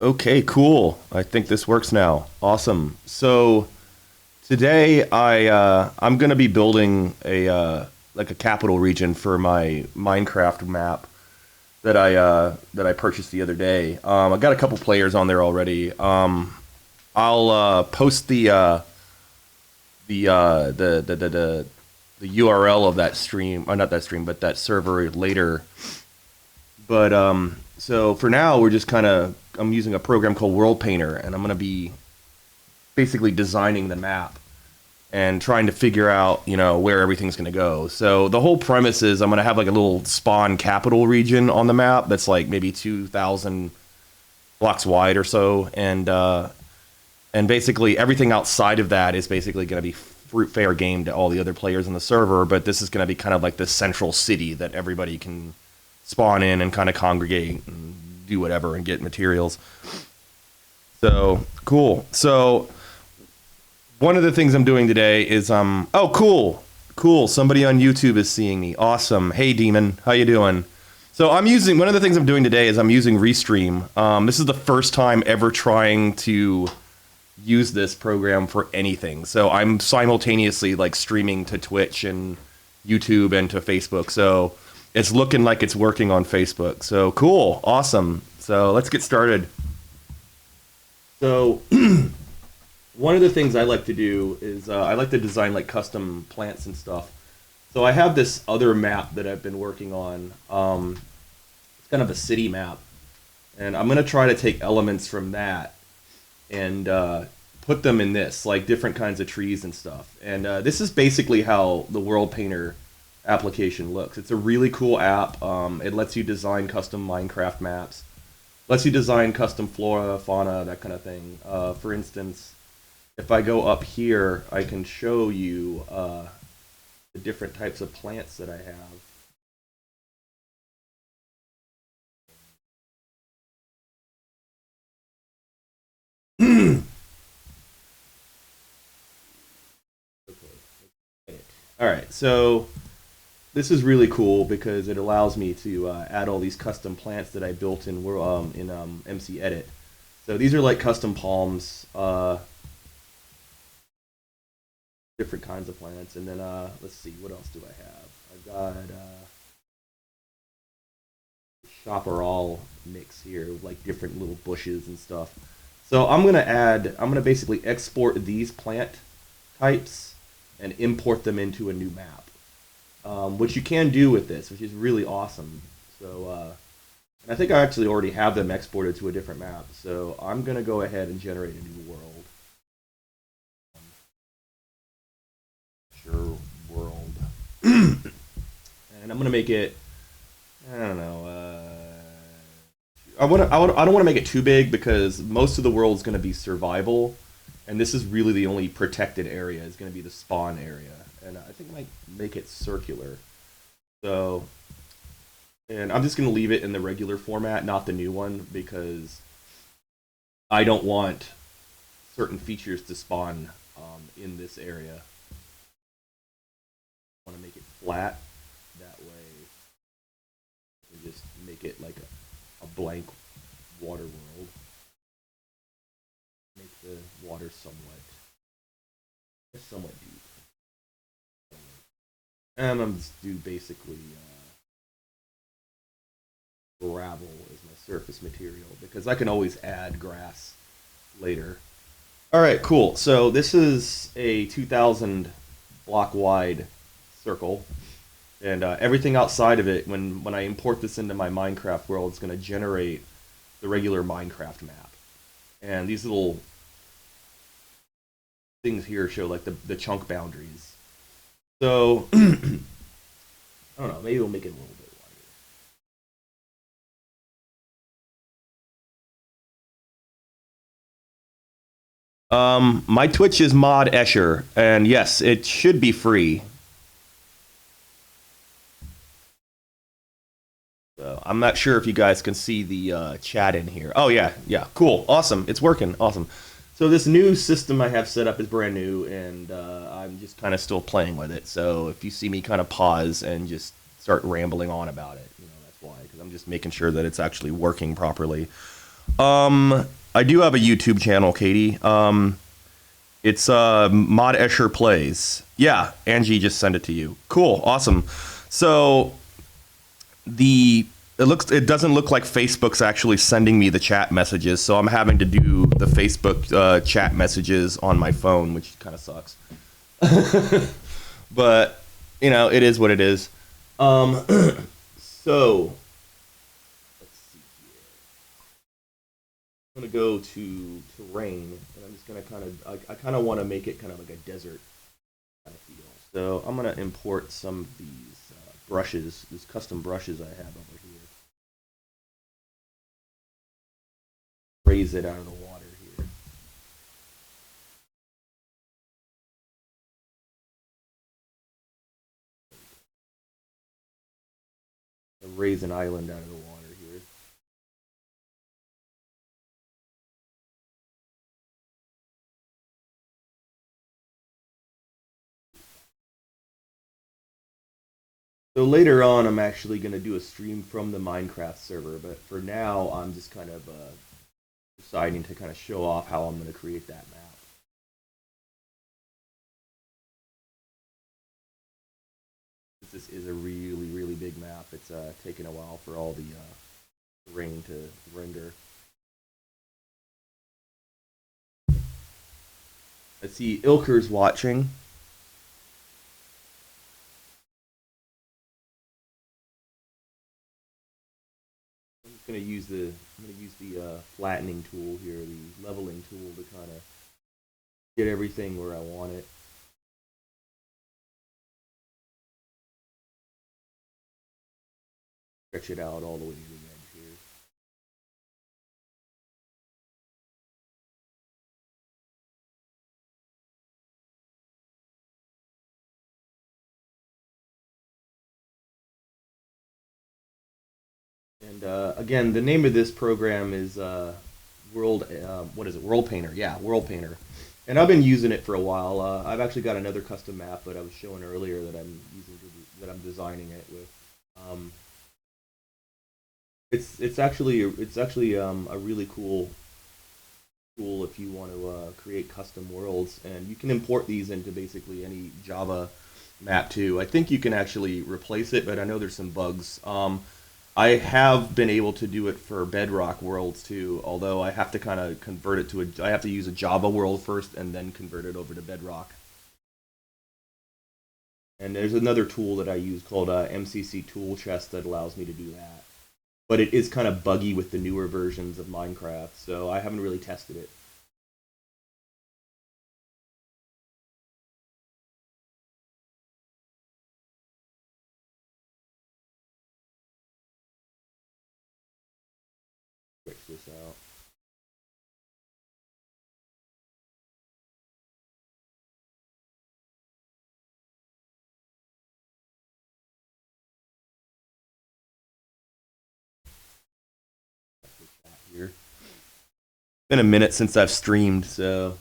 Okay, cool. I think this works now. Awesome. So today I'm gonna be building a like a capital region for my Minecraft map that I purchased the other day. I got a couple players on there already. I'll post the URL of that stream, or not that stream, but that server later. But so for now, we're just kind of I'm using a program called Worldpainter, and I'm gonna be basically designing the map and trying to figure out, where everything's going to go. So the whole premise is I'm going to have like a little spawn capital region on the map that's like maybe 2,000 blocks wide or so, and basically everything outside of that is basically going to be fruit fair game to all the other players in the server. But this is going to be kind of like the central city that everybody can spawn in and kind of congregate and do whatever and get materials. So cool. So one of the things I'm doing today is oh, cool, somebody on YouTube is seeing me. Awesome. Hey Demon, how you doing? So I'm using one of the things I'm doing today is I'm using Restream. This is the first time ever trying to use this program for anything. So I'm simultaneously like streaming to Twitch and YouTube and to Facebook. So it's looking like it's working on Facebook. So cool, awesome. So let's get started. So one of the things I like to do is I like to design like custom plants and stuff. So I have this other map that I've been working on. It's kind of a city map, and I'm gonna try to take elements from that and put them in this, like different kinds of trees and stuff. And this is basically how the World Painter application looks. It's a really cool app. It lets you design custom Minecraft maps, lets you design custom flora, fauna, that kind of thing. For instance, if I go up here, I can show you the different types of plants that I have. Okay. All right, so this is really cool because it allows me to add all these custom plants that I built in MC Edit. So these are like custom palms. Different kinds of plants, and then let's see, what else do I have? I've got chaparral mix here with like different little bushes and stuff. So I'm gonna basically export these plant types and import them into a new map, which you can do with this, which is really awesome. So and I think I actually already have them exported to a different map, so I'm gonna go ahead and generate a new world. Sure, world. And I'm gonna make it. I don't know. I don't want to make it too big because most of the world is gonna be survival, and this is really the only protected area. Is gonna be the spawn area, and I think I might make it circular. So, and I'm just gonna leave it in the regular format, not the new one, because I don't want certain features to spawn in this area. Want to make it flat. That way, we just make it like a blank water world. Make the water somewhat deep. And I'm just do basically gravel as my surface material because I can always add grass later. All right, cool. So this is a 2,000 block wide circle, and everything outside of it, when I import this into my Minecraft world, it's going to generate the regular Minecraft map. And these little things here show like the chunk boundaries. So I don't know, maybe we'll make it a little bit wider. My Twitch is mod Escher, and yes, it should be free. So I'm not sure if you guys can see the chat in here. Oh yeah, yeah, cool, awesome, it's working, awesome. So this new system I have set up is brand new, and I'm just kind of still playing with it. So if you see me kind of pause and just start rambling on about it, that's why, because I'm just making sure that it's actually working properly. I do have a YouTube channel, Katie. It's Mod Escher Plays. Yeah, Angie just sent it to you. Cool, awesome. So the it doesn't look like Facebook's actually sending me the chat messages, so I'm having to do the Facebook chat messages on my phone, which kind of sucks. But you know, it is what it is. Um, so let's see here. I'm gonna go to terrain, and I'm just gonna I kind of want to make it kind of like a desert kind of feel. So I'm gonna import some of these brushes, these custom brushes I have over here. Raise it out of the water here. Raise an island out of the water here. So later on, I'm actually going to do a stream from the Minecraft server, but for now, I'm just kind of deciding to kind of show off how I'm going to create that map. This is a really, really big map. It's taken a while for all the terrain to render. I see Ilker's watching. I'm gonna use the flattening tool here, the leveling tool to kind of get everything where I want it. Stretch it out all the way to the edge here. And again, the name of this program is what is it? Worldpainter. Yeah, Worldpainter. And I've been using it for a while. I've actually got another custom map that I was showing earlier that I'm using that I'm designing it with. Um, it's actually a really cool tool if you want to create custom worlds, and you can import these into basically any Java map too. I think you can actually replace it, but I know there's some bugs. I have been able to do it for Bedrock worlds too, although I have to kind of convert it to I have to use a Java world first and then convert it over to Bedrock. And there's another tool that I use called MCC Tool Chest that allows me to do that. But it is kind of buggy with the newer versions of Minecraft, so I haven't really tested it. Switch this out. Here. Been a minute since I've streamed, so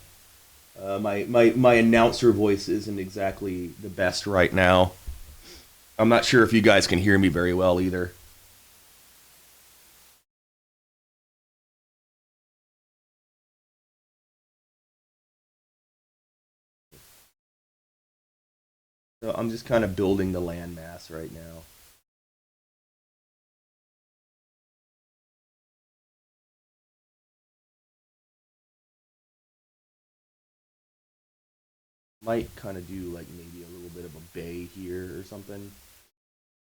my announcer voice isn't exactly the best right now. I'm not sure if you guys can hear me very well either. So I'm just kind of building the landmass right now. Might kind of do like maybe a little bit of a bay here or something.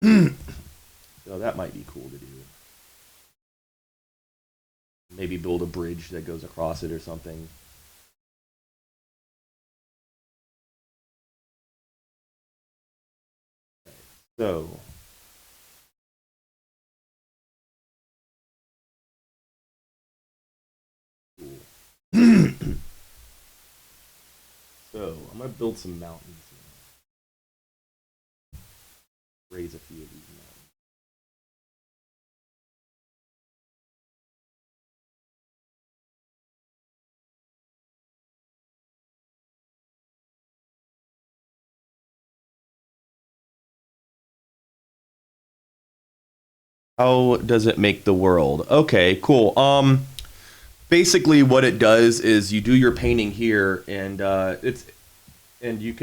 So that might be cool to do. Maybe build a bridge that goes across it or something. So cool. So I'm gonna build some mountains here. Raise a few of these mountains. How does it make the world? Okay, cool. Basically, what it does is you do your painting here, and you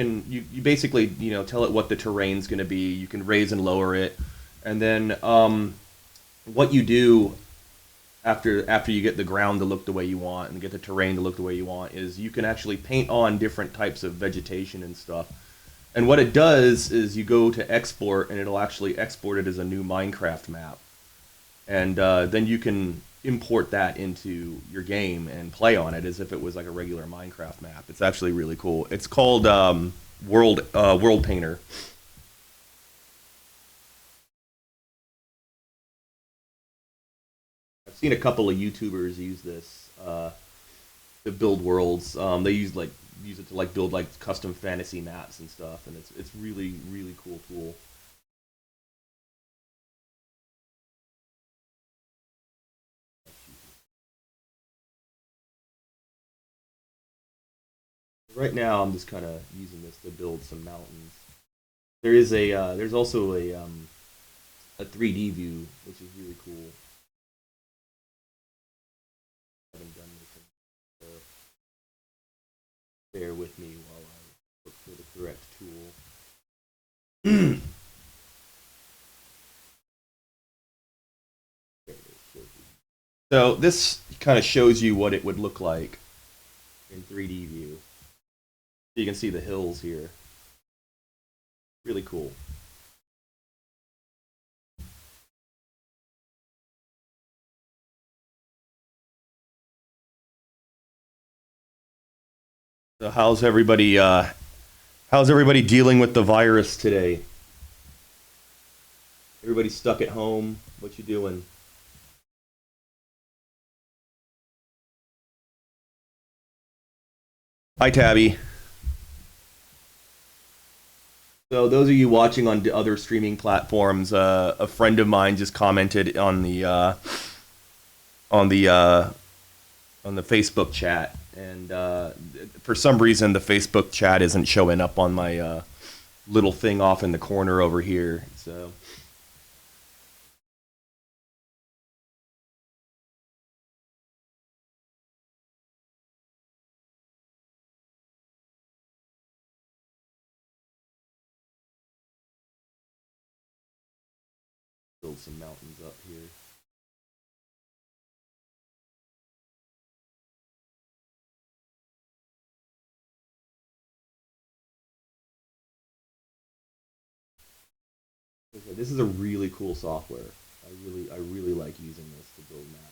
basically tell it what the terrain's going to be. You can raise and lower it, and then what you do after you get the ground to look the way you want and get the terrain to look the way you want is you can actually paint on different types of vegetation and stuff. And what it does is you go to export, and it'll actually export it as a new Minecraft map, and then you can import that into your game and play on it as if it was like a regular Minecraft map. It's actually really cool. It's called Worldpainter. I've seen a couple of YouTubers use this to build worlds. They use it to like build like custom fantasy maps and stuff, and it's really cool tool. Right now, I'm just kind of using this to build some mountains. There's also a 3D view, which is really cool. I haven't done this, so bear with me while I look for the correct tool. So this kind of shows you what it would look like in 3D view. You can see the hills here. Really cool. So how's everybody dealing with the virus today? Everybody stuck at home. What you doing? Hi, Tabby. So those of you watching on the other streaming platforms, a friend of mine just commented on the uh, on the Facebook chat, and for some reason the Facebook chat isn't showing up on my little thing off in the corner over here. So build some mountains up here. Okay, this is a really cool software. I really like using this to build maps.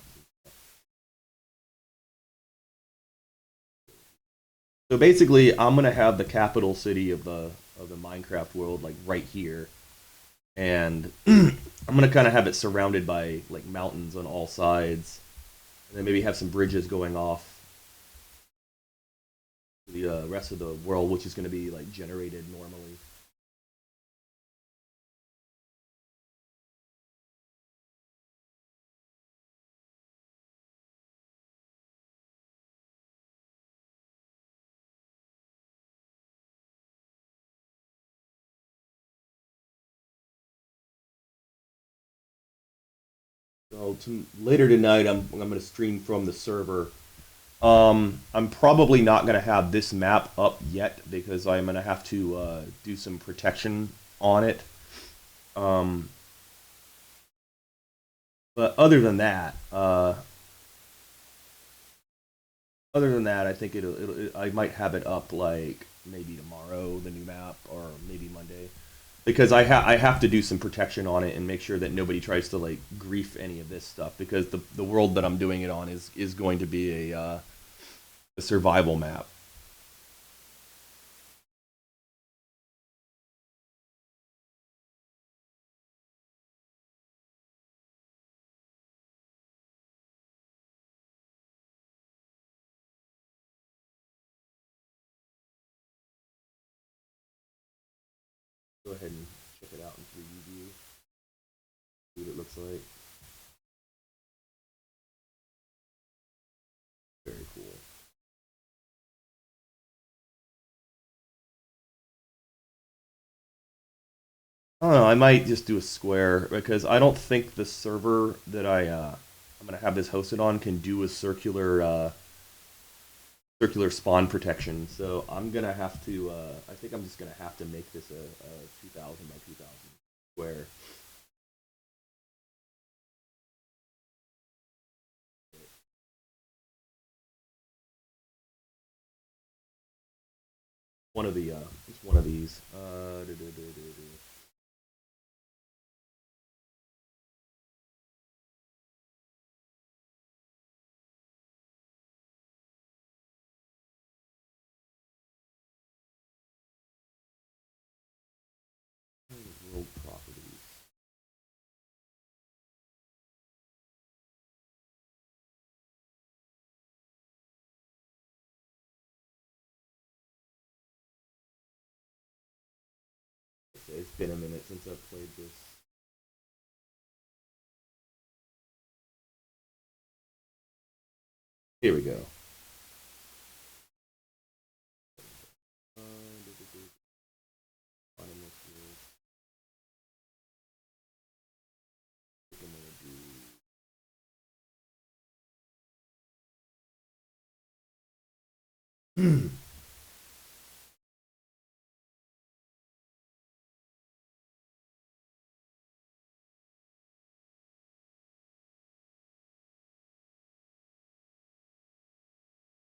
So basically, I'm gonna have the capital city of the Minecraft world like right here, and I'm gonna kind of have it surrounded by like mountains on all sides, and then maybe have some bridges going off to the rest of the world, which is gonna be like generated normally. So later tonight, I'm gonna stream from the server. I'm probably not gonna have this map up yet because I'm gonna have to do some protection on it. Um, but other than that, I think I might have it up like maybe tomorrow, the new map, or maybe Monday, because I have to do some protection on it and make sure that nobody tries to like grief any of this stuff because the world that I'm doing it on is going to be a survival map. Go ahead and check it out in 3D view. See what it looks like. Very cool. I don't know. I might just do a square because I don't think the server that I I'm gonna have this hosted on can do a circular spawn protection. So I'm gonna have to. I think I'm just gonna have to make this a 2,000 by 2,000 square. One of the just one of these. World properties. Okay, it's been a minute since I've played this. Here we go.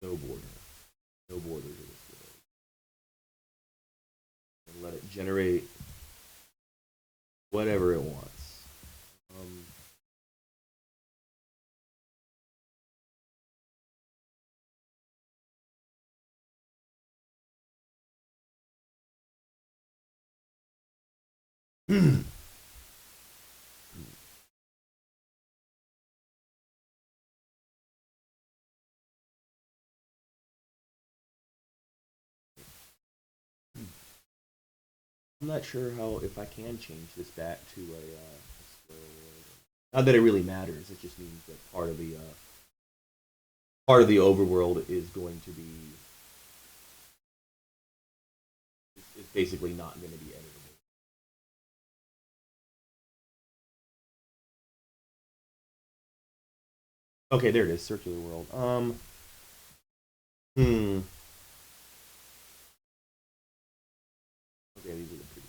No border. No borders in this world. And let it generate whatever it wants. I'm not sure how if I can change this back to a square world. Not that it really matters. It just means that part of the overworld is going to be is basically not going to be editable. Okay, there it is. Circular world. Hmm. Okay, these are the pretty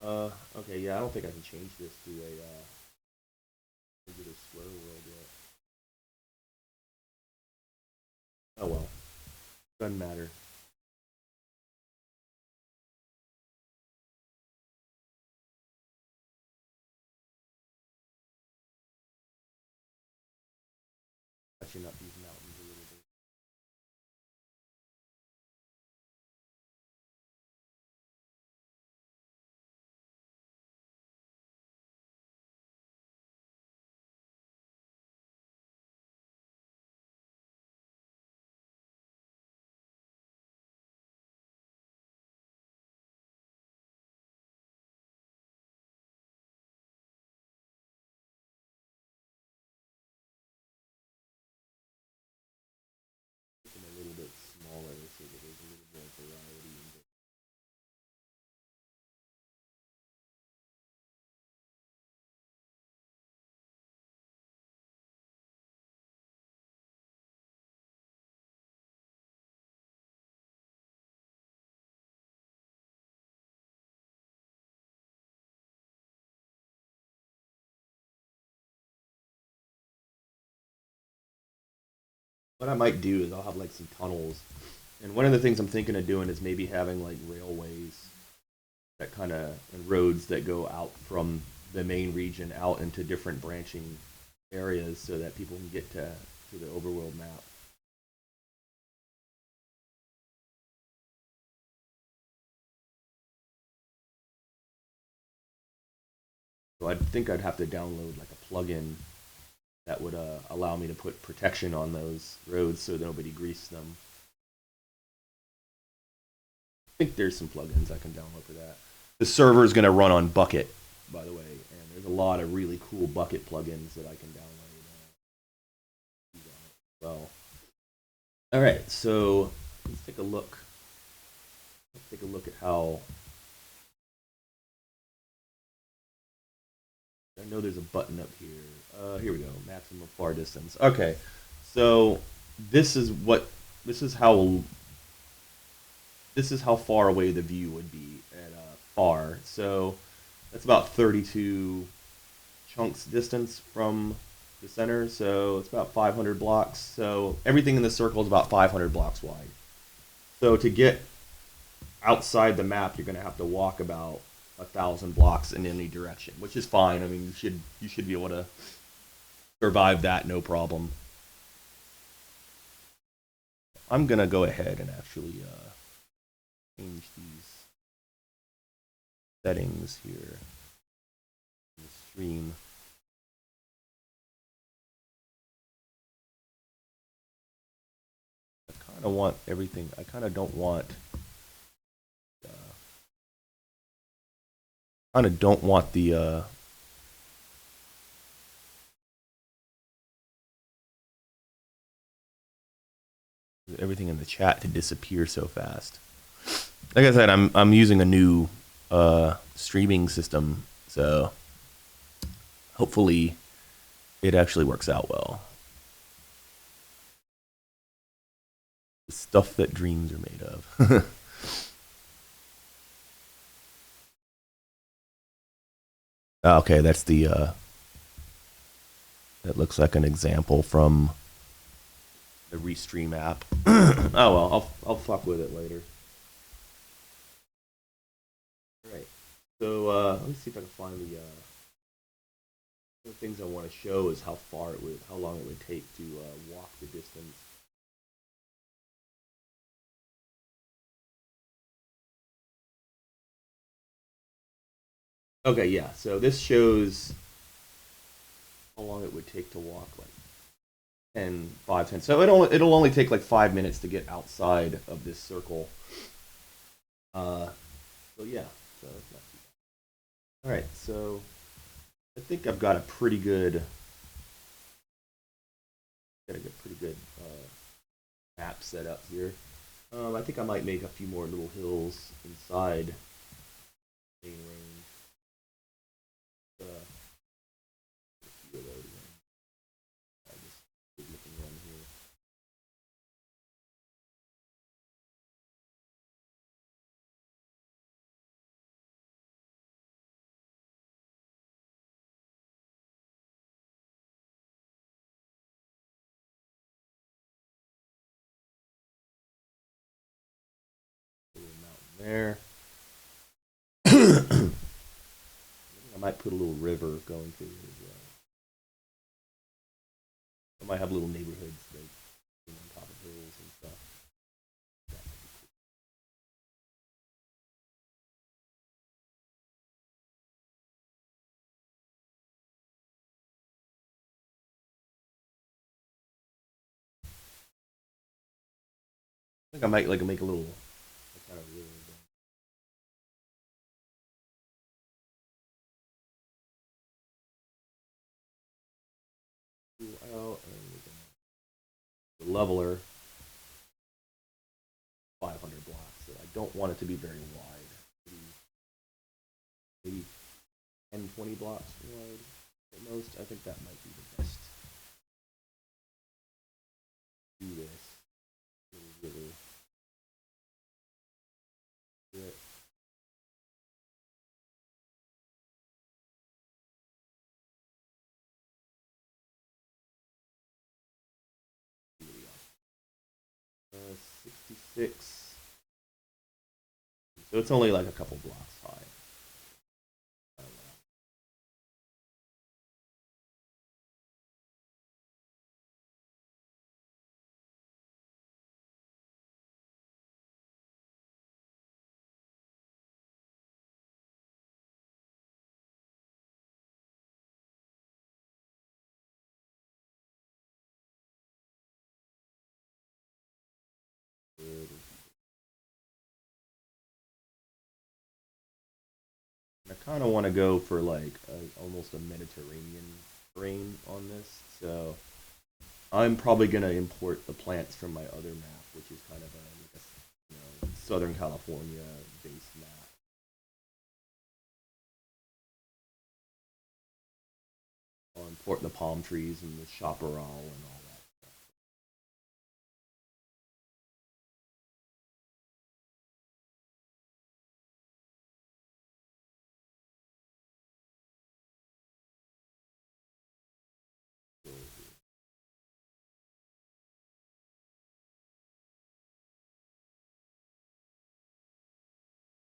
guys. Okay, yeah, I don't think I can change this to a regular square world yet. Oh well, doesn't matter. Touching up these mountains a little bit. Make them a little bit smaller so that there's a little more variety in the what I might do is I'll have like some tunnels. And one of the things I'm thinking of doing is maybe having like railways that kind of and roads that go out from the main region out into different branching areas so that people can get to the overworld map. So I think I'd have to download like a plugin that would allow me to put protection on those roads so nobody greased them. I think there's some plugins I can download for that. The server is going to run on Bucket, by the way, and there's a lot of really cool Bucket plugins that I can download. Well, all right, so let's take a look. Let's take a look at how I know there's a button up here. Here we go. Maximum far distance. Okay, so this is what this is how this is how far away the view would be at far. So that's about 32 chunks distance from the center. So it's about 500 blocks. So everything in the circle is about 500 blocks wide. So to get outside the map, you're going to have to walk about 1,000 blocks in any direction, which is fine. I mean, you should be able to survive that, no problem. I'm gonna go ahead and actually change these settings here in the stream. I kind of want everything. I kind of don't want. Kind of don't want the. Everything in the chat to disappear so fast. Like I said, I'm using a new streaming system, so hopefully it actually works out well. The stuff that dreams are made of. Okay, that's the that looks like an example from the Restream app. Oh well, I'll fuck with it later. All right. So let me see if I can find the things I want to show is how long it would take to walk the distance. Okay, yeah. So this shows how long it would take to walk, like 10, 5, 10. So it'll only take like 5 minutes to get outside of this circle. So yeah. So that's not too bad. All right. So I think I've got a pretty good map set up here. I think I might make a few more little hills inside main range. A few of those in. I just keep looking around here. A little mountain there. I might put a little river going through here as well. I might have little neighborhoods that on top of hills and stuff. I think I might like make a little kind of river. Out and the leveler 500 blocks. So I don't want it to be very wide. Maybe 10, 20 blocks wide at most. I think that might be the best. Do this. Really do it. Uh, 66. So it's only like a couple blocks high. I kind of want to go for like almost a Mediterranean terrain on this. So I'm probably going to import the plants from my other map, which is kind of a Southern California based map. support the palm trees and the chaparral and all that stuff.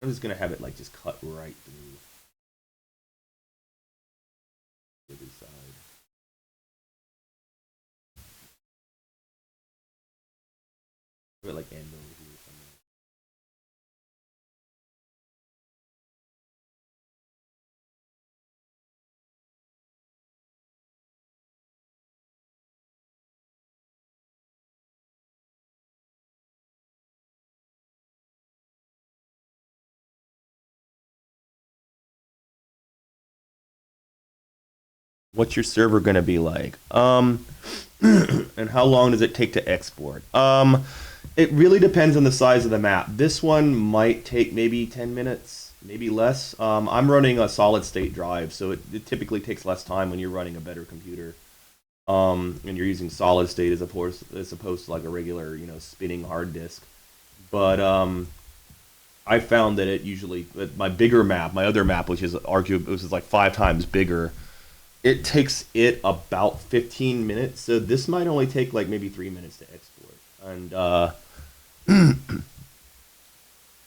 I'm just gonna have it like just cut right through the other side. Put it like end over here somewhere. What's your server gonna be like? And how long does it take to export? It really depends on the size of the map. This one might take maybe 10 minutes, maybe less. I'm running a solid state drive, so it typically takes less time when you're running a better computer. And you're using solid state as opposed to like a regular, spinning hard disk. But I found that it usually my bigger map, my other map, which is arguably which is like 5 times bigger, it takes it about 15 minutes. So this might only take like maybe 3 minutes to export. And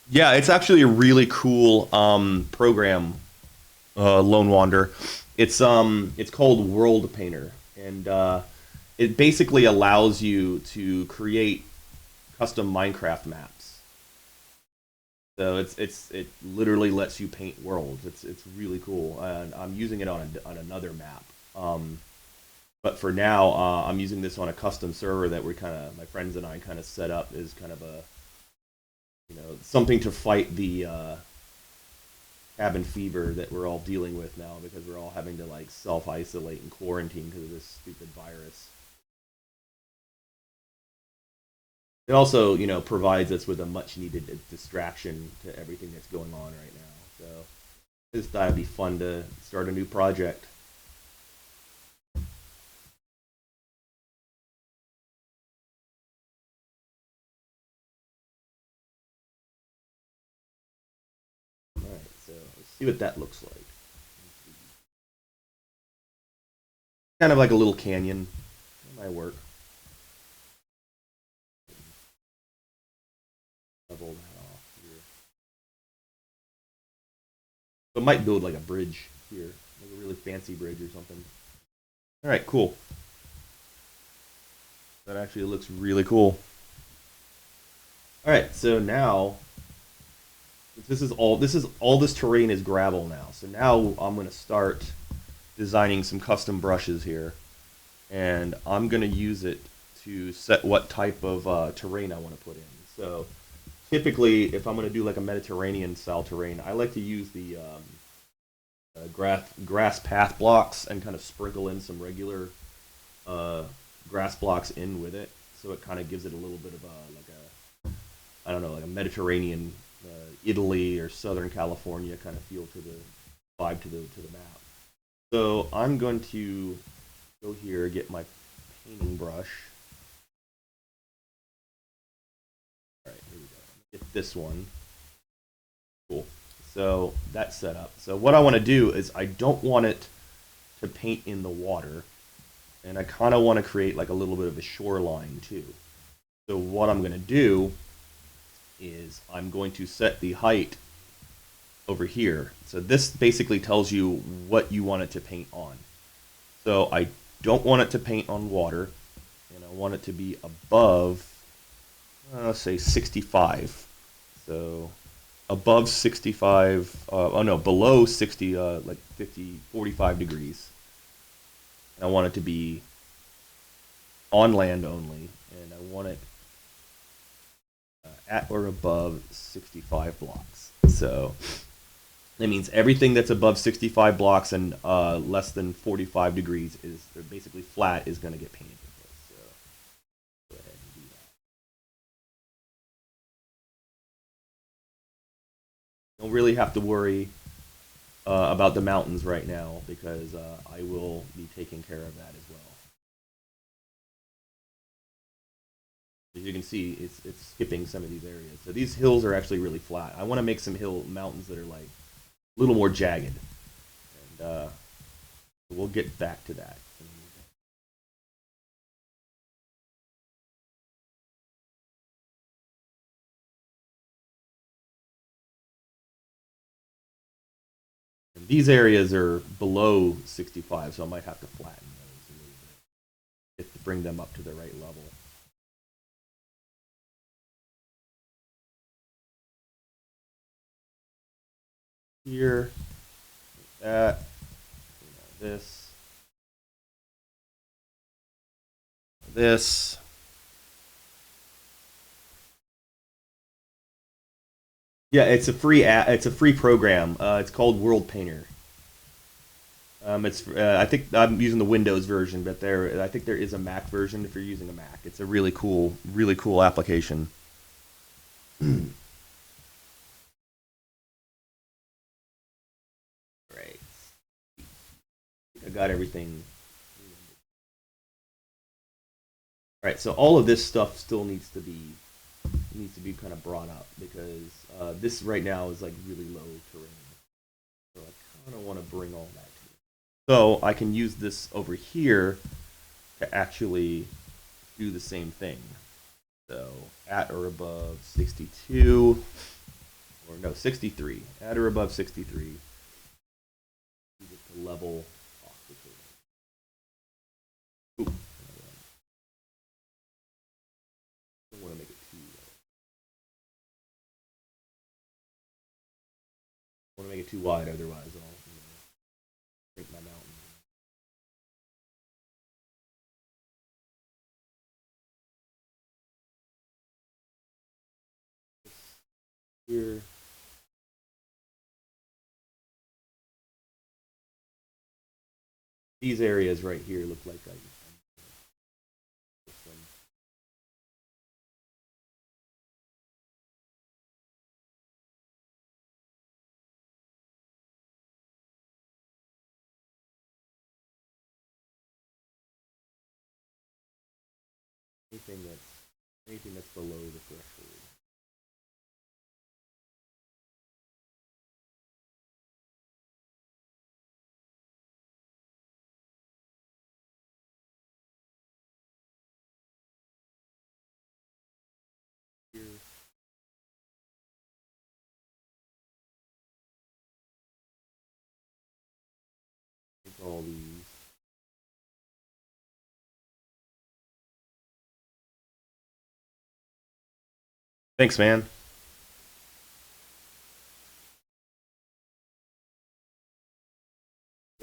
yeah, it's actually a really cool program, Lone Wander. It's called Worldpainter, and it basically allows you to create custom Minecraft maps. So it literally lets you paint worlds. It's really cool, and I'm using it on another map. But for now, I'm using this on a custom server that my friends and I kind of set up as kind of a something to fight the cabin fever that we're all dealing with now because we're all having to like self isolate and quarantine because of this stupid virus. It also, provides us with a much needed distraction to everything that's going on right now. So I just thought it'd be fun to start a new project. All right, so let's see what that looks like. Kind of like a little canyon. That might work. Level that off here. But might build like a bridge here, like a really fancy bridge or something. All right, cool. That actually looks really cool. All right, so now this is all this terrain is gravel now. So now I'm gonna start designing some custom brushes here, and I'm gonna use it to set what type of terrain I want to put in. So typically, if I'm gonna do like a Mediterranean style terrain, I like to use the grass path blocks and kind of sprinkle in some regular uh, grass blocks in with it, so it kind of gives it a little bit of I don't know, like a Mediterranean, Italy or Southern California kind of feel to the vibe to the map. So I'm going to go here, get my painting brush. All right, here we go. Get this one. Cool. So that's set up. So what I want to do is I don't want it to paint in the water, and I kind of want to create like a little bit of a shoreline too. So what I'm going to do is I'm going to set the height over here. So this basically tells you what you want it to paint on. So I don't want it to paint on water, and I want it to be above, let's say 65. So above 65, oh no, below 60, like 50, 45 degrees. And I want it to be on land only, and I want it at or above 65 blocks. So that means everything that's above 65 blocks and less than 45 degrees is basically flat is going to get painted with this. So go ahead and do that. Don't really have to worry about the mountains right now because I will be taking care of that as well. As you can see, it's skipping some of these areas. So these hills are actually really flat. I want to make some hill mountains that are like a little more jagged, and we'll get back to that. And these areas are below 65, so I might have to flatten those a little bit to bring them up to the right level. Here, that, this. Yeah, it's a free program. It's called Worldpainter. It's I think I'm using the Windows version, but I think there is a Mac version if you're using a Mac. It's a really cool application. Right. I got everything. All right, so all of this stuff still needs to be kind of brought up because this right now is like really low terrain. So I kind of want to bring all that to it. So I can use this over here to actually do the same thing. So at or above 62, or no, 63. At or above 63. You get the level off the table. Ooh. I don't want to make it too low. I want to make it too wide, otherwise I'll shrink my mountain. Here. These areas right here look like anything that's below the threshold. Here. All these. Thanks, man.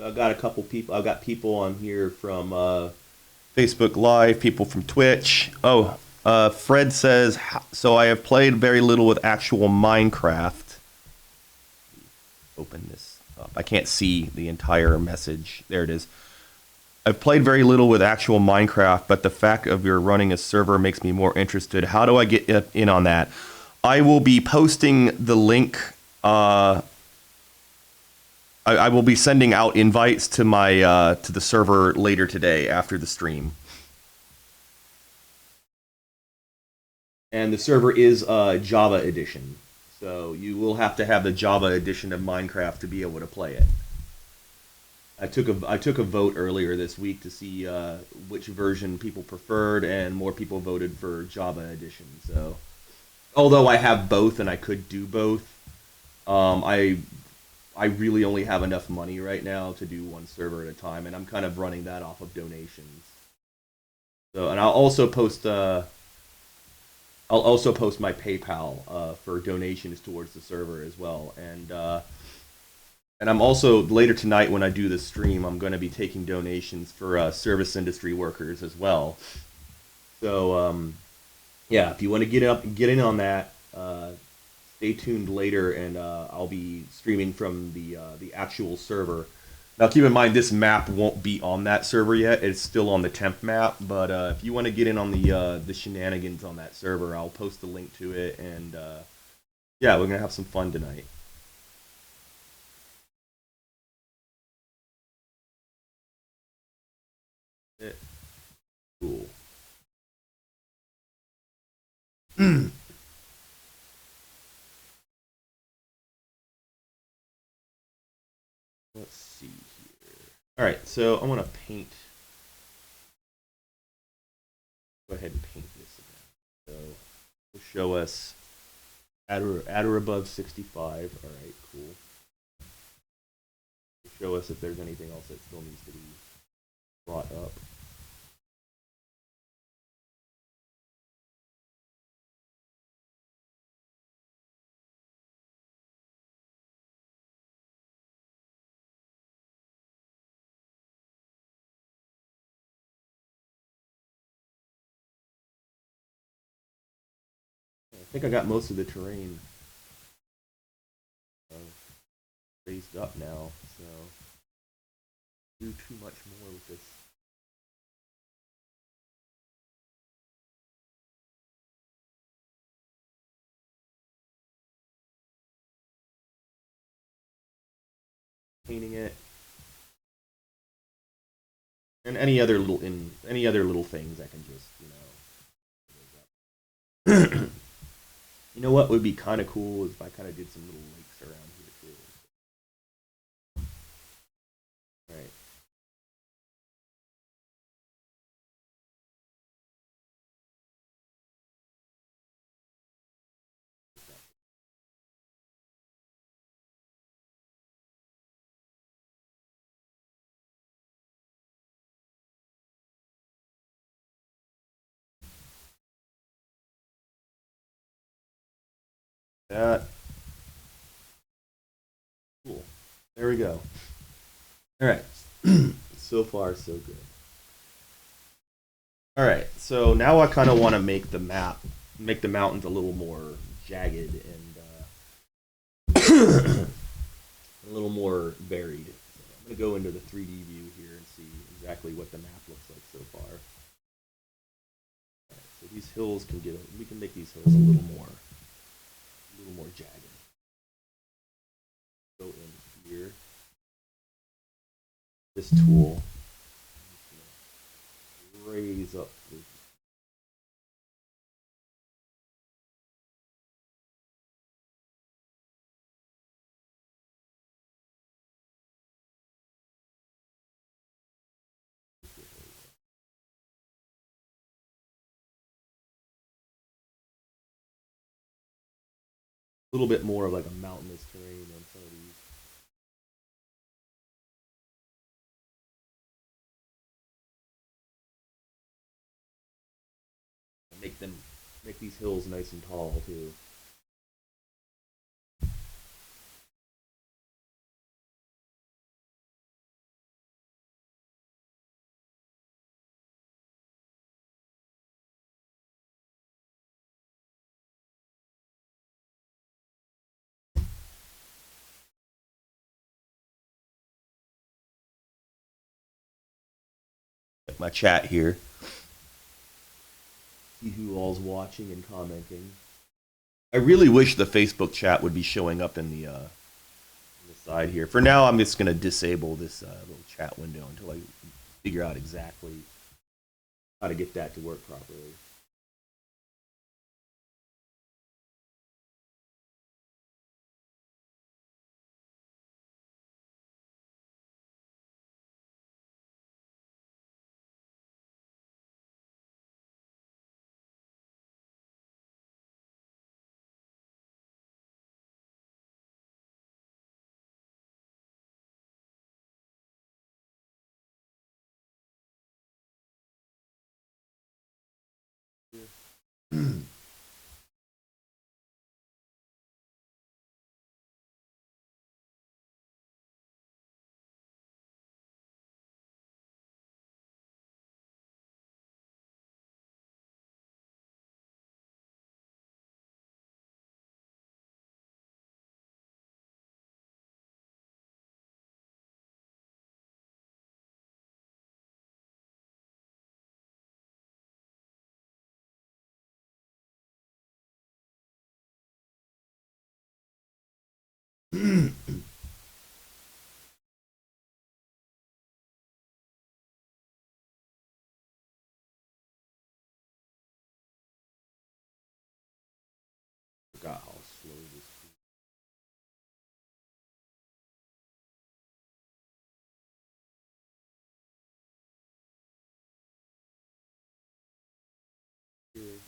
I got a couple people. I got people on here from Facebook Live, people from Twitch. Oh, Fred says, so I have played very little with actual Minecraft. Open this up. I can't see the entire message. There it is. I've played very little with actual Minecraft, but the fact of your running a server makes me more interested. How do I get in on that? I will be posting the link. I will be sending out invites to my to the server later today after the stream. And the server is Java edition, so you will have to have the Java edition of Minecraft to be able to play it. I took a vote earlier this week to see which version people preferred, and more people voted for Java edition. So, although I have both and I could do both, I really only have enough money right now to do one server at a time, and I'm kind of running that off of donations. So, and I'll also post my PayPal for donations towards the server as well, and I'm also later tonight when I do the stream, I'm going to be taking donations for service industry workers as well. So yeah, if you want to get in on that, stay tuned later, and I'll be streaming from the actual server. Now, keep in mind, this map won't be on that server yet. It's still on the temp map, but if you want to get in on the shenanigans on that server, I'll post the link to it, and yeah, we're going to have some fun tonight. Eh, cool. Let's see here. All right, so I'm gonna paint. Go ahead and paint this again. So we'll show us at or above 65. All right, cool. Show us if there's anything else that still needs to be brought up. I think I got most of the terrain uh, raised up now, so do too much more with this. Painting it, and any other little things I can just you know what would be kind of cool if I kind of did some little lakes around here too. All right. That cool. There we go. All right. So far, so good. All right. So now I kind of want to make make the mountains a little more jagged and a little more varied. So I'm going to go into the 3D view here and see exactly what the map looks like so far. All right, so these hills we can make these hills a little more jagged. Go in here. This tool. Raise up the little bit more of like a mountainous terrain on some of these. Make them make these hills nice and tall too. My chat here. See who all's watching and commenting. I really wish the Facebook chat would be showing up in the side here. For now, I'm just going to disable this little chat window until I figure out exactly how to get that to work properly. God, how slow this is.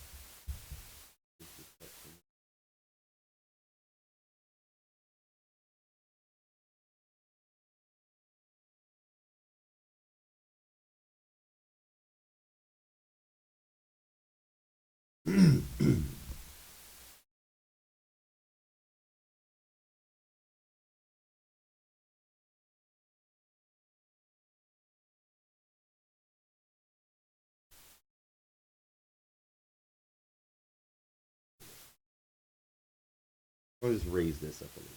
I'll just raise this up a little bit.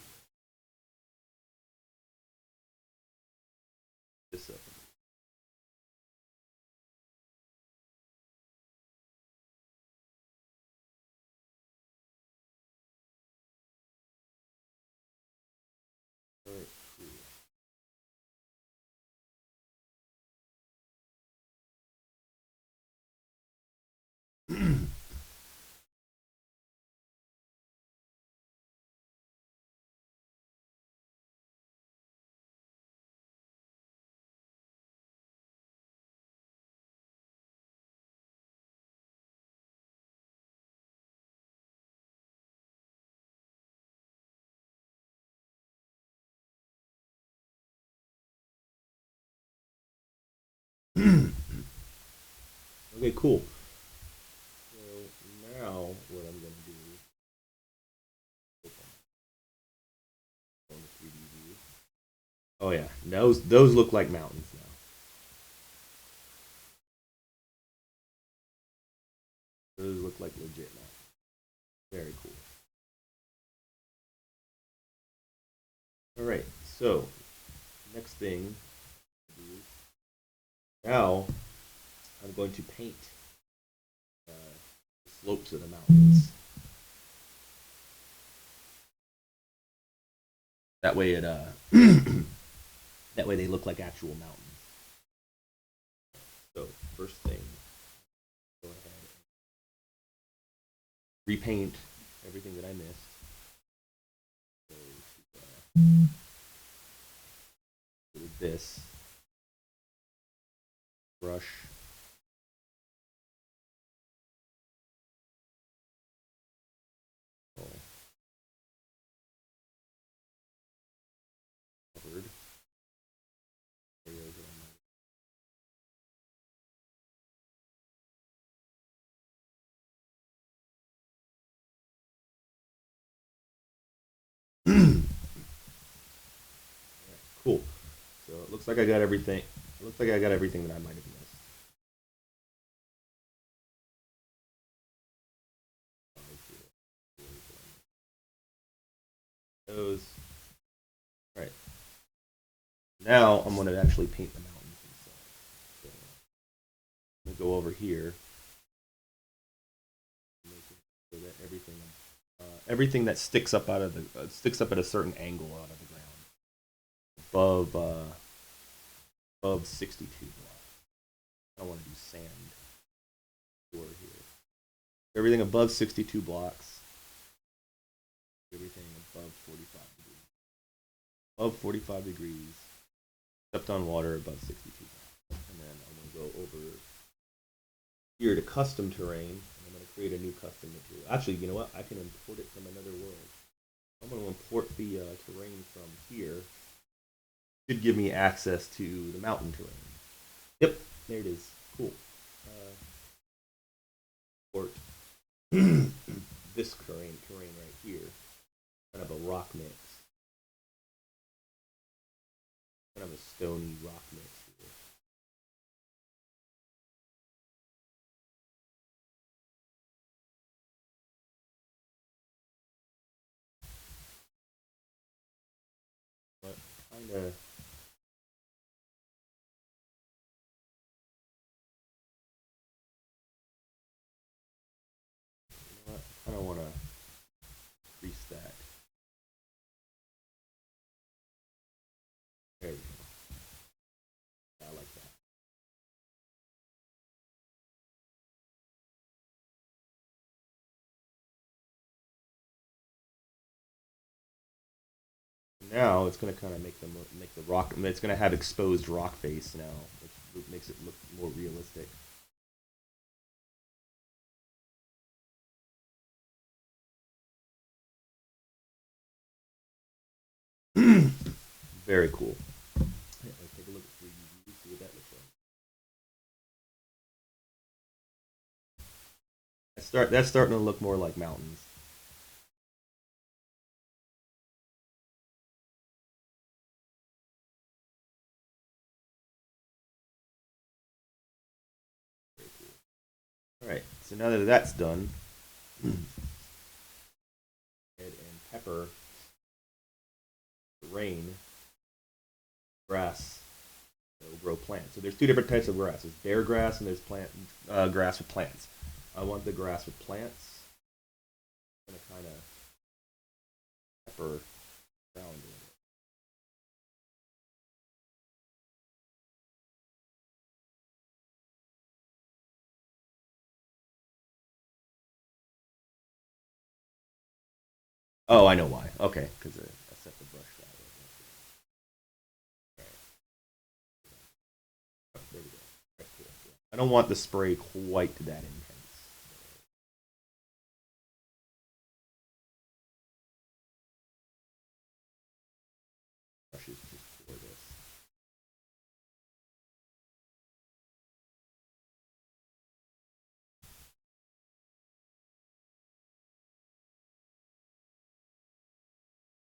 This up a little. All right, cool. Okay, cool. So now what I'm gonna do is on the 3D view. Oh yeah, those look like mountains now. Those look like legit mountains. Very cool. All right, so next thing now I'm going to paint the slopes of the mountains. That way it that way they look like actual mountains. So first thing, go ahead and repaint everything that I missed. So with this brush. Covered. Cool. So it looks like I got everything. It looks like I got everything that I might have missed. Those. All right. Now I'm going to actually paint the mountains themselves. So we'll go over here. So that everything that sticks up out of the sticks up at a certain angle out of the ground above 62 blocks. I want to do sand over here. Everything above 62 blocks. Everything above 45 degrees. Above 45 degrees. Stepped on water above 62 blocks. And then I'm going to go over here to custom terrain. And I'm going to create a new custom material. Actually, you know what? I can import it from another world. I'm going to import the terrain from here. Should give me access to the mountain terrain. Yep, there it is. Cool. Import this terrain right here. Kind of a rock mix. Kind of a stony rock mix here. But kind of. You know what? I kind of want to increase that. There we go. I like that. Now it's going to kind of make the rock. I mean, it's going to have exposed rock face now, which makes it look more realistic. Very cool. Yeah, let's take a look at 3D view, see what that looks like. That's starting to look more like mountains. Very cool. All right, so now that that's done, and pepper, rain, grass, will grow plants. So there's two different types of grass. There's bare grass and there's grass with plants. I want the grass with plants. I'm gonna kind of pepper around it. Oh, I know why. Okay, because I set the brush that way. All right. Oh, there we go. All right, cool. Yeah. I don't want the spray quite to that intense. Brushes just for this.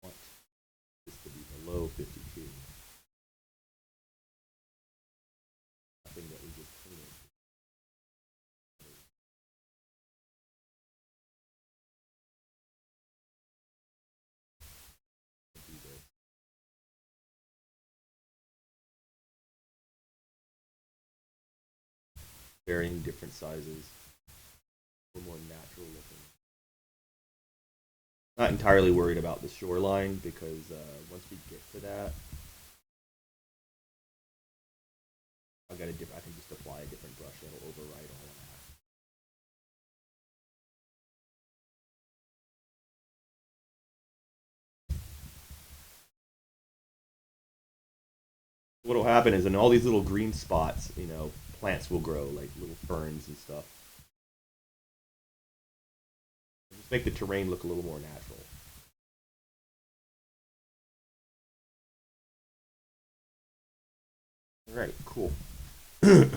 I want this to be below 52. Nothing that we just painted. Do this. Varying different sizes. A little more natural looking. Not entirely worried about the shoreline because once we get to that, I can just apply a different brush that'll override all of that. What'll happen is in all these little green spots, plants will grow like little ferns and stuff. Just make the terrain look a little more natural. All right, cool. That's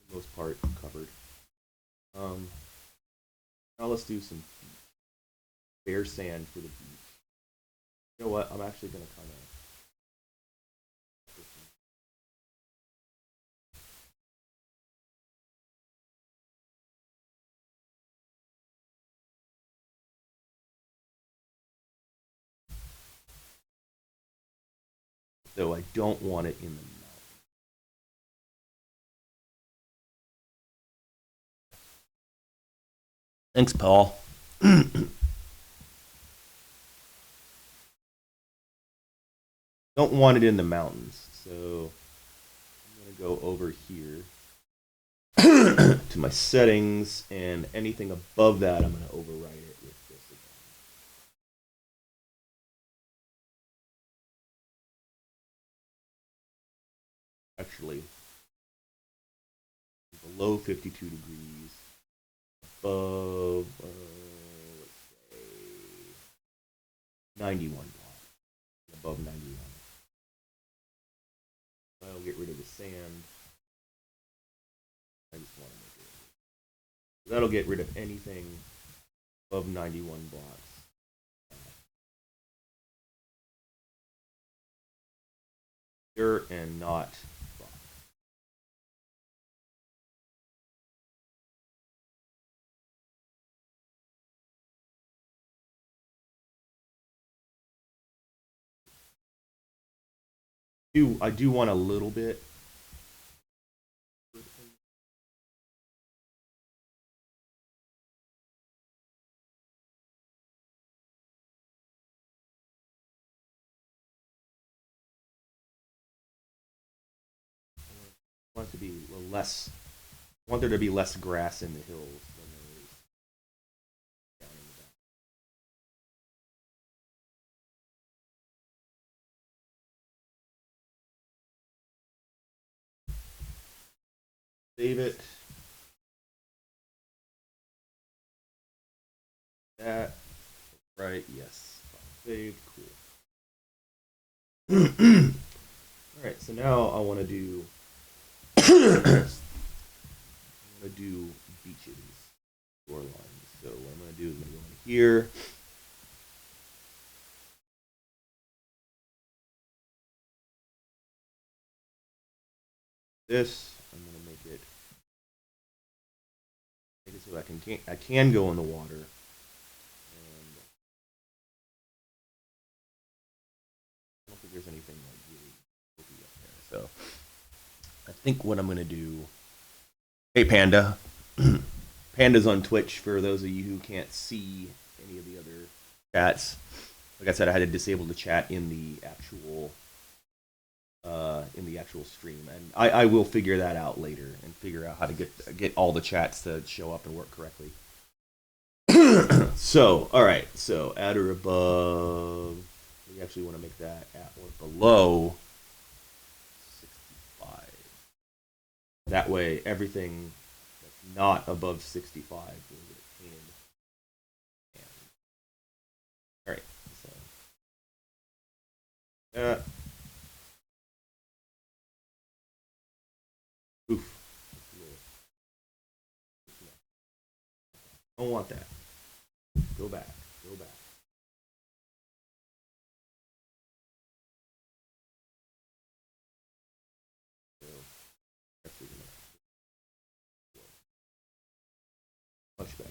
the most part covered. Um, Now let's do some bare sand for the beach. You know what? I'm actually gonna kind of. Though I don't want it in the mouth. Thanks, Paul. Don't want it in the mountains, so I'm gonna go over here to my settings, and anything above that, I'm gonna override it with this again. Actually, below 52 degrees, above let's say 91 block, above 91. I'll get rid of the sand. I just want to make it. That'll get rid of anything above 91 blocks. Dirt and not rock. I do want a little bit. I want it to be a little less I want there to be less grass in the hills than there is down in the back. Save it. That. Right, yes. Saved, cool. Alright, so now I want to do beaches, shorelines. So what I'm going to do is I'm going to go in here. This, I'm going to make it so I can go in the water. And I don't think there's anything like really spooky up there. So I think what I'm going to do. Hey, Panda. Panda's on Twitch for those of you who can't see any of the other chats. Like I said, I had to disable the chat in the actual stream, and I will figure that out later and figure out how to get all the chats to show up and work correctly. So, all right. So, at or above. We actually want to make that at or below 65. That way, everything that's not above 65 will get painted. All right. So, oof. Don't want that. Go back. Go back. Much better.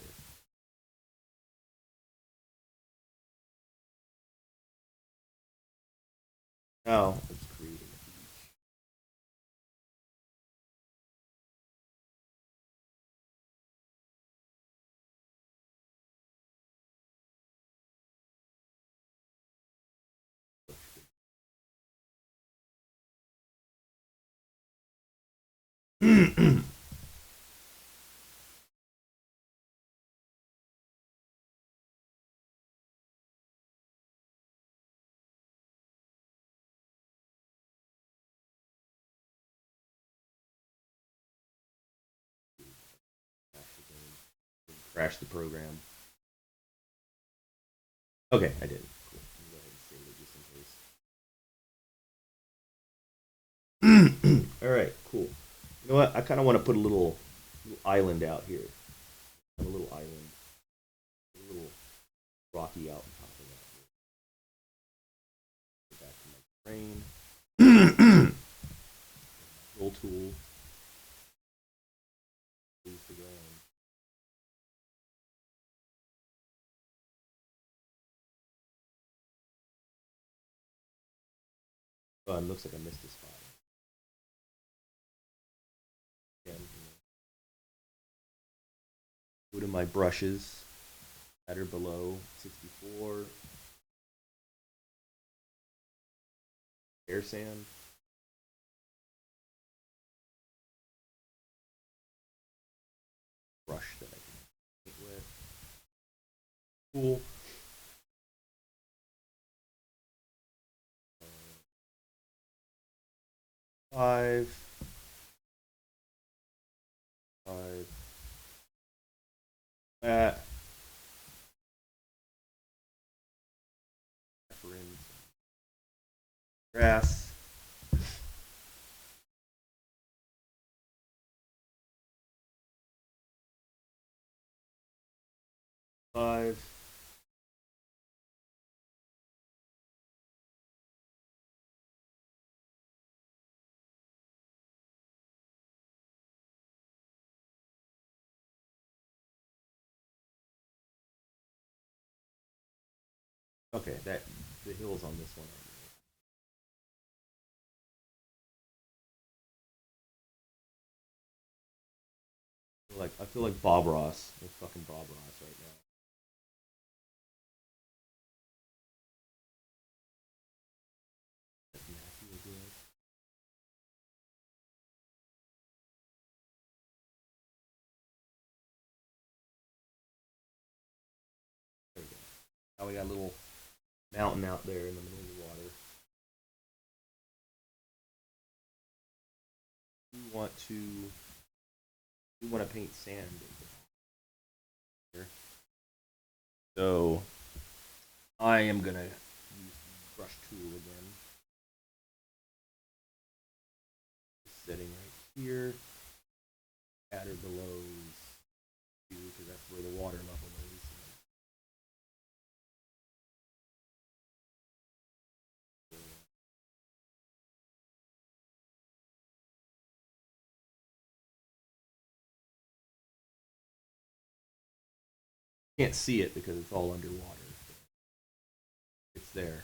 Now it's creating a beach. Crash the program. Okay, I did. Cool. Go ahead and save it just in case. All right, cool. You know what? I kind of want to put a little island out here. A little island, a little rocky out on top of that. Get back to my train. Roll tool. Move the ground. Oh, it looks like I missed this spot. Again, go to my brushes. At or below 64. Air sand. Brush that I can paint with. Cool. Five. That. Grass. Five. Okay, the hills on this one. I feel like Bob Ross. Like fucking Bob Ross right now. Now we got a little mountain out there in the middle of the water. We want to paint sand here. So I am gonna use the brush tool again. Setting right here. Scatter below because that's where the water level is. Can't see it because it's all underwater. It's there.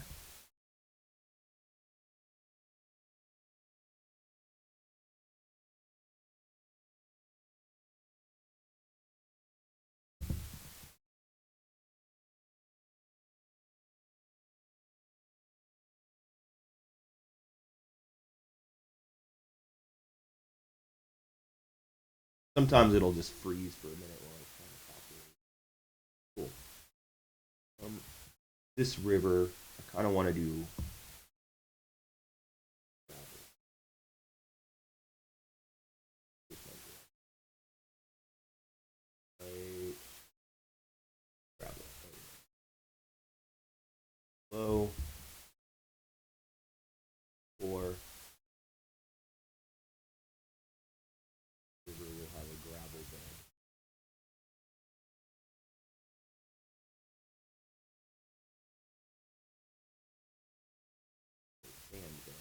Sometimes it'll just freeze for a minute while it's trying to populate. Cool. This river, I kind of want to do. Low. Or river will have a gravel bed. Sand bed.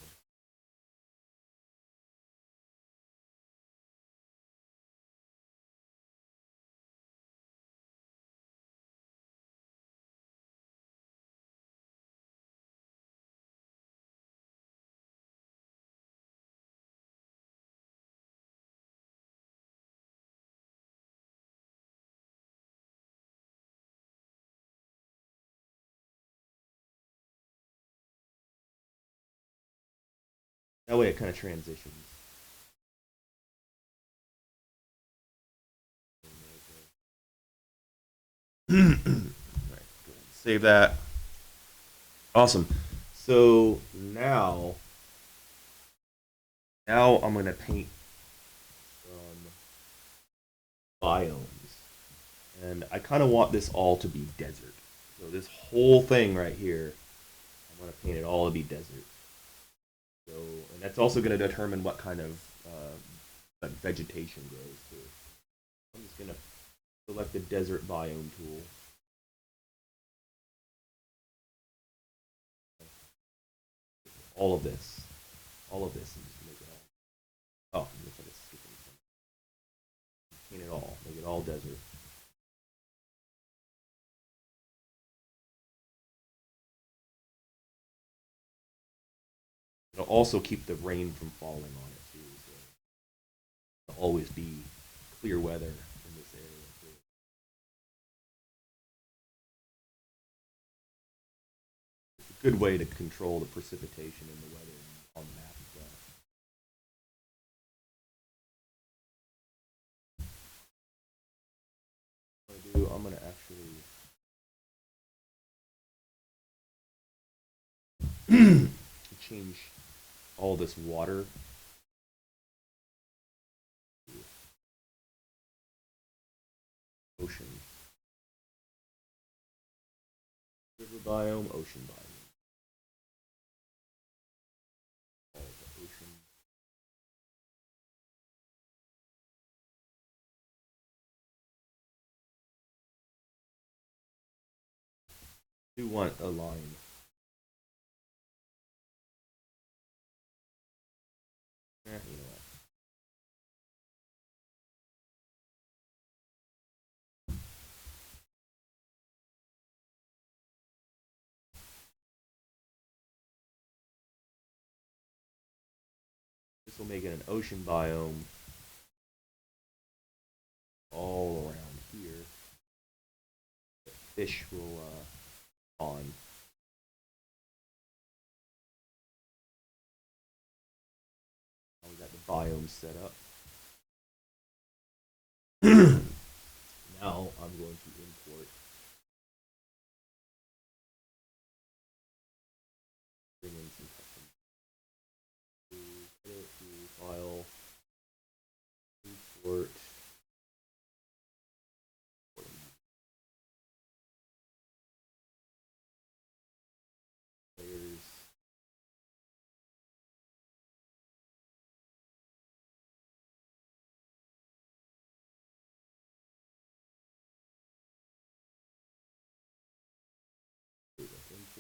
That way it kind of transitions. All right, go ahead. Save that. Awesome. So now I'm gonna paint some biomes, and I kind of want this all to be desert. So this whole thing right here, I'm gonna paint it all to be desert. So, and that's also gonna determine what kind of vegetation grows too. I'm just gonna select the desert biome tool. All of this, and just make it all. Oh, looks like it's skipping something. Paint it all, make it all desert. It'll also keep the rain from falling on it too. So it'll always be clear weather in this area too. It's a good way to control the precipitation and the weather on the map as well. I'm gonna actually change all this water to ocean. River biome, ocean biome. All the ocean. Do want a line. You know what? This will make it an ocean biome all around here. The fish will spawn. Now we got the biome set up. Now I'm going to import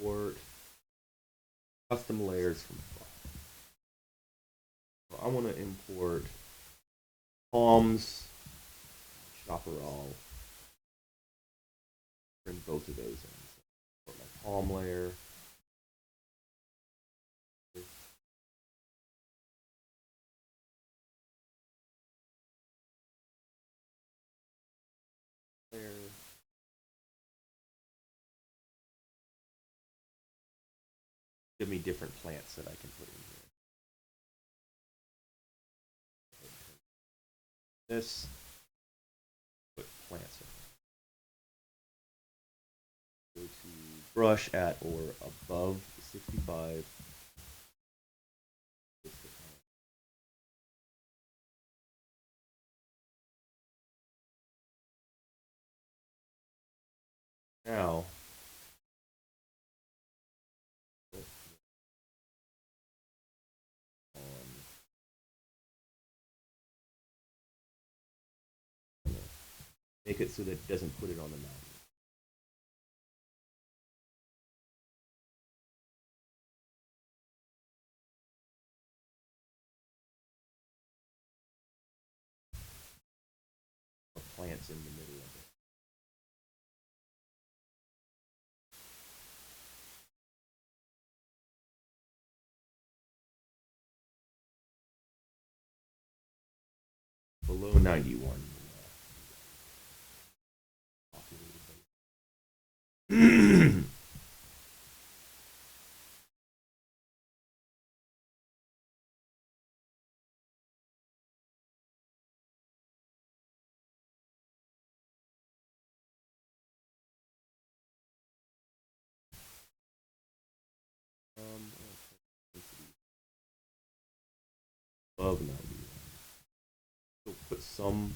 import custom layers from file. So I want to import palms, chaparral. Bring both of those in. So put my palm layer. Layer. Give me different plants that I can put in here. This. Put plants in. Go to brush at or above 65. Now, make it so that it doesn't put it on the mountain. Plants in the middle of it. Below 91. Above 91. So put some.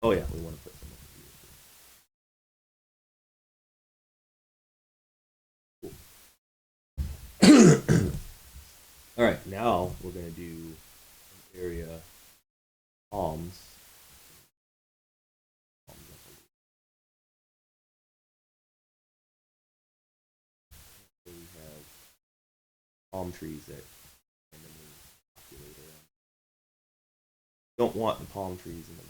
Oh yeah, we want to put some over here. Cool. All right, now we're going to do an area palms. So we have palm trees that randomly populate around. Don't want the palm trees in the mountain.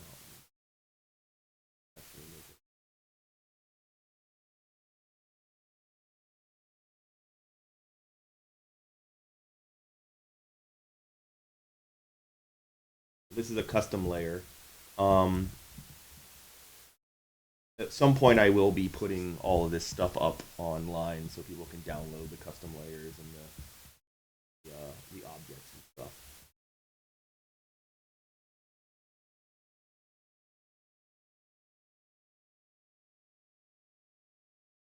This is a custom layer. At some point, I will be putting all of this stuff up online so people can download the custom layers and the objects and stuff.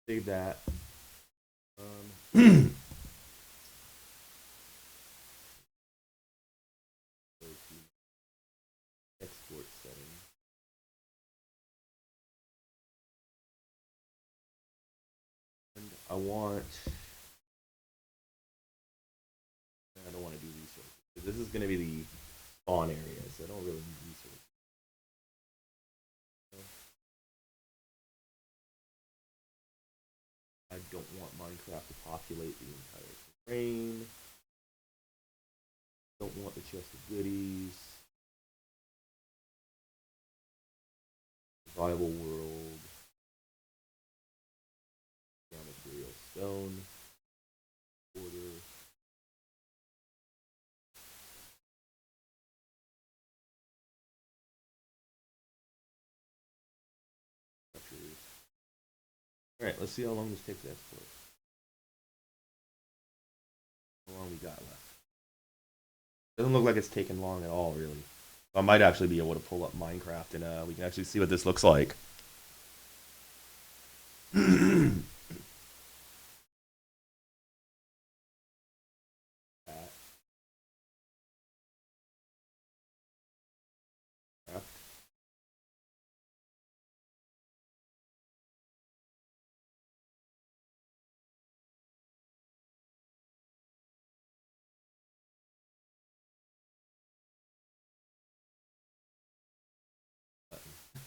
Save that. Export settings. And I don't want to do resources. This is going to be the spawn area, so I don't really need resources. I don't want Minecraft to populate the entire terrain. Don't want the chest of goodies. Survival world. Material stone. Order. Alright, let's see how long this takes to export. How long we got left? Doesn't look like it's taken long at all, really. I might actually be able to pull up Minecraft and we can actually see what this looks like.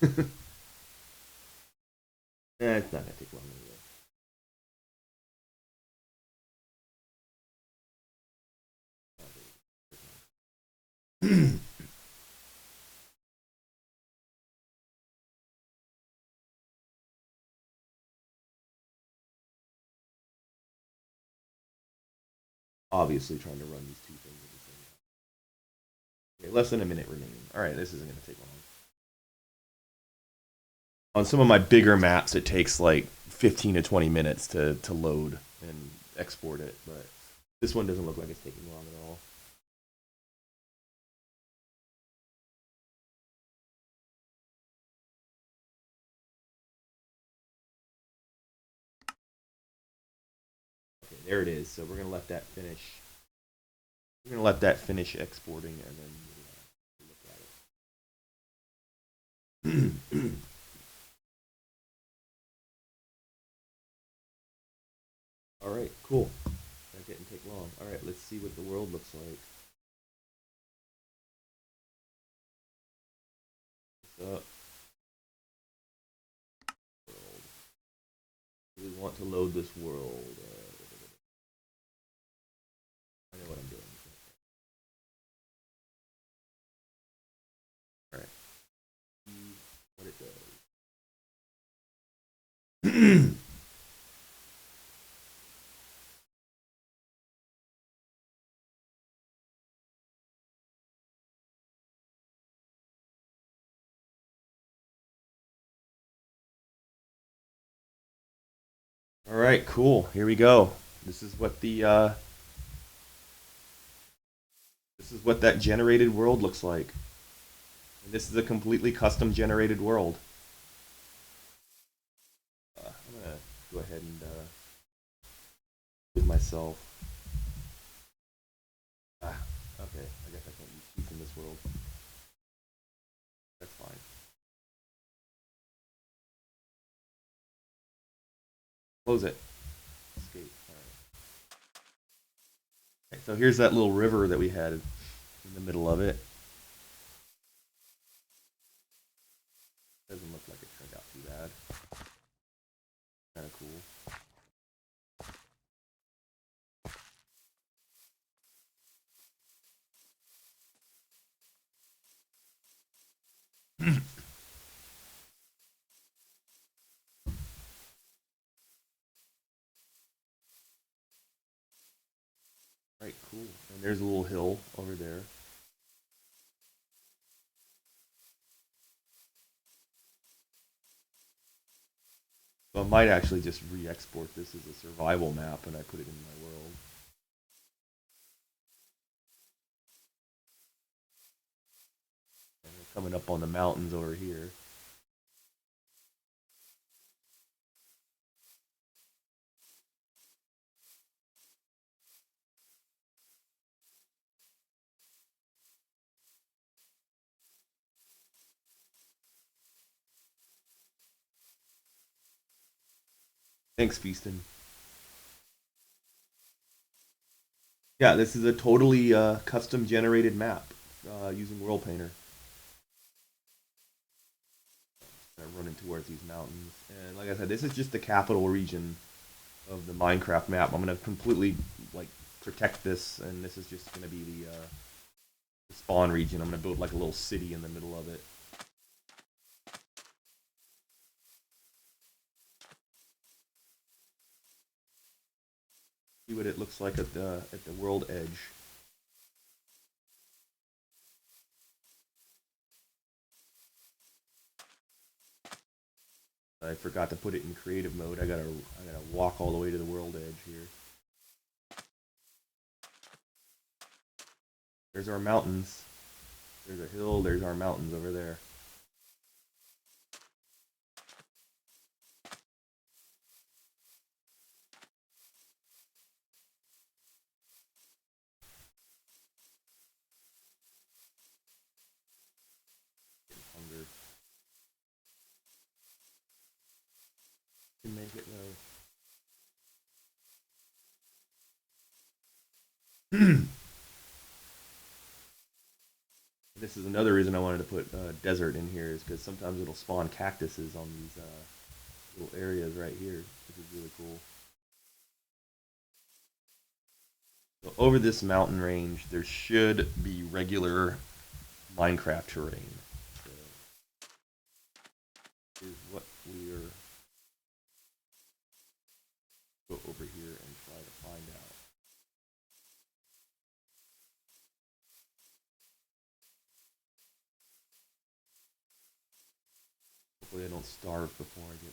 It's not gonna take long anyway. Obviously trying to run these two things at the same time. Okay, less than a minute remaining. All right, this isn't gonna take long. On some of my bigger maps, it takes like 15 to 20 minutes to load and export it, but this one doesn't look like it's taking long at all. Okay, there it is. So we're gonna let that finish. We're gonna let that finish exporting, and then we'll look at it. All right, cool. That didn't take long. All right, let's see what the world looks like. What's up, world? We want to load this world. I know what I'm doing. All right. See what it does. All right, cool. Here we go. This is what the this is what that generated world looks like. And this is a completely custom generated world. I'm gonna go ahead and give myself. Okay, I guess I can't use heat in this world. That's fine. Close it. Escape. All right. Okay, so here's that little river that we had in the middle of it. Doesn't look like it turned out too bad. Kind of cool. Right, cool. And there's a little hill over there. So I might actually just re-export this as a survival map and I put it in my world. And we're coming up on the mountains over here. Thanks, Feaston. Yeah, this is a totally custom generated map using Worldpainter. Running towards these mountains, and like I said, this is just the capital region of the Minecraft map. I'm gonna completely like protect this, and this is just gonna be the spawn region. I'm gonna build like a little city in the middle of it. See what it looks like at the world edge. I forgot to put it in creative mode. I gotta walk all the way to the world edge here. There's our mountains. There's a hill. There's our mountains over there. Hunger. Can make it though. this is another reason I wanted to put desert in here, is because sometimes it'll spawn cactuses on these little areas right here, which is really cool. So over this mountain range, there should be regular Minecraft terrain. So here's what we're go over here and try to find out. Hopefully I don't starve before I get there.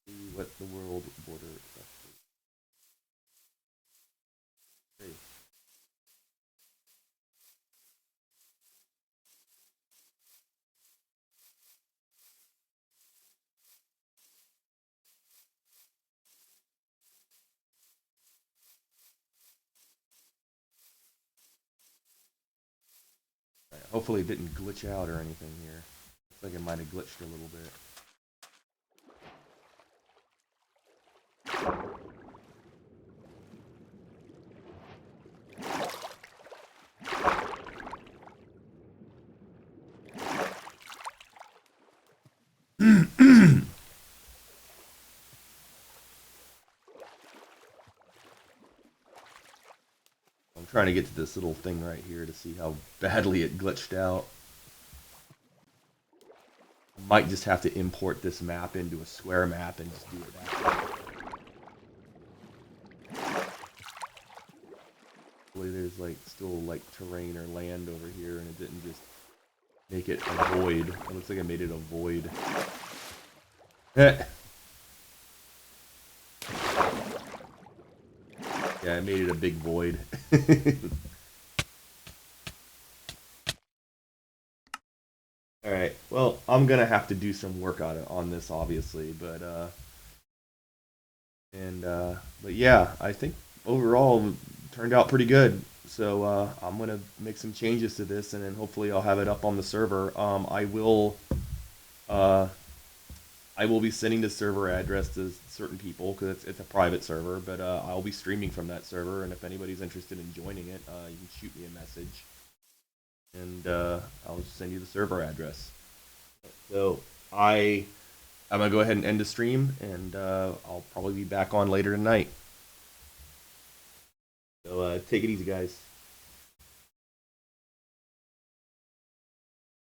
See what the world border actually. Hey. Right, hopefully it didn't glitch out or anything here. Looks like it might have glitched a little bit. I'm trying to get to this little thing right here to see how badly it glitched out. I might just have to import this map into a square map and just do it that way. Hopefully there's like still like terrain or land over here and it didn't just make it a void. It looks like I made it a void. Yeah, I made it a big void. Alright, well, I'm gonna have to do some work on this, obviously, but yeah, I think overall it turned out pretty good. So I'm gonna make some changes to this, and then hopefully I'll have it up on the server. Uh, I will be sending the server address to certain people because it's a private server, but I'll be streaming from that server, and if anybody's interested in joining it, you can shoot me a message, and I'll just send you the server address. So I'm gonna go ahead and end the stream, and I'll probably be back on later tonight. So take it easy, guys.